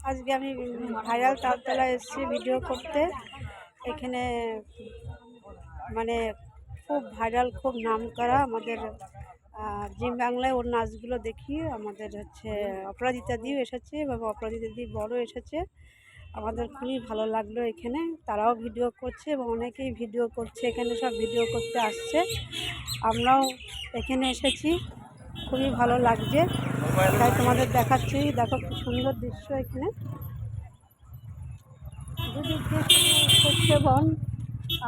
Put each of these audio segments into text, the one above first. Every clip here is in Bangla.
আজকে আমি ভাইরাল তালতলা এসেছি ভিডিও করতে। এখানে মানে খুব ভাইরাল, খুব নাম করা আমাদের জি বাংলায় ওর নাচগুলো দেখি। আমাদের হচ্ছে অপরাজিতা দিও এসেছে এবং অপরাজিতা দি বড় এসেছে। আমাদের খুবই ভালো লাগলো। এখানে তারাও ভিডিও করছে এবং অনেকেই ভিডিও করছে, এখানে সব ভিডিও করতে আসছে। আমরাও এখানে এসেছি, খুবই ভালো লাগছে, তাই তোমাদের দেখাচ্ছি। দেখো কি সুন্দর দৃশ্য। এখানে দুদিক দিয়ে হচ্ছে বন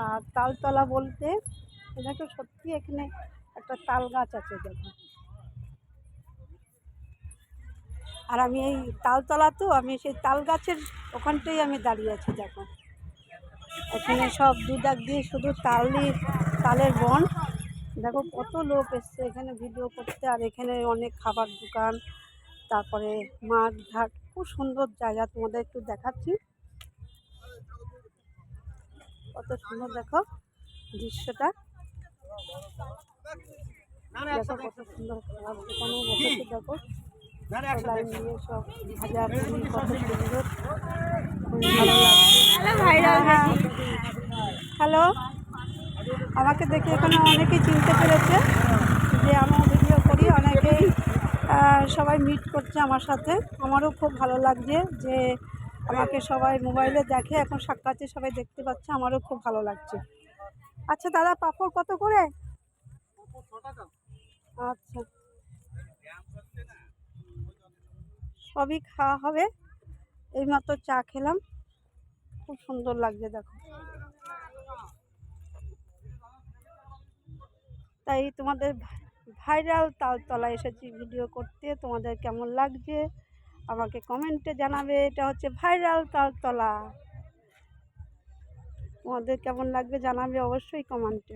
আর তালতলা বলতে দেখো সত্যি এখানে একটা তাল গাছ আছে দেখো। আর আমি এই তালতলা, তো আমি সেই তাল গাছের ওখানটাই আমি দাঁড়িয়ে আছি দেখো। এখানে সব দুদাক দিয়ে শুধু তালের বন। দেখো কত লোক এসছে এখানে ভিডিও করতে। আর এখানে অনেক খাবার দোকান, তারপরে মাঠ ঘাট, খুব সুন্দর জায়গা। তোমাদের একটু দেখাচ্ছি কত সুন্দর দেখো দৃশ্যটা। দেখো কত সুন্দর খাবার দোকানও বসেছে দেখো, সবাই নিয়ে সব ভাজা পুরি, কত সুন্দর, খুবই ভালো লাগছে। হ্যালো, আমাকে দেখে এখানে অনেকেই চিনতে পেরেছে যে আমি ভিডিও করি। অনেকেই সবাই মিট করছে আমার সাথে। আমারও খুব ভালো লাগছে যে আমাকে সবাই মোবাইলে দেখে, এখন সাক্ষাৎে সবাই দেখতে পাচ্ছে, আমারও খুব ভালো লাগছে। আচ্ছা দাদা, পাঁপড় কত করে? আচ্ছা, সবই খাওয়া হবে। এইমাত্র চা খেলাম, খুব সুন্দর লাগছে দেখো। তাই তোমাদের ভাইরাল তালতলা এসেছি ভিডিও করতে। তোমাদের কেমন লাগছে আমাকে কমেন্টে জানাবে। এটা হচ্ছে ভাইরাল তালতলা, তোমাদের কেমন লাগবে জানাবে অবশ্যই কমেন্টে।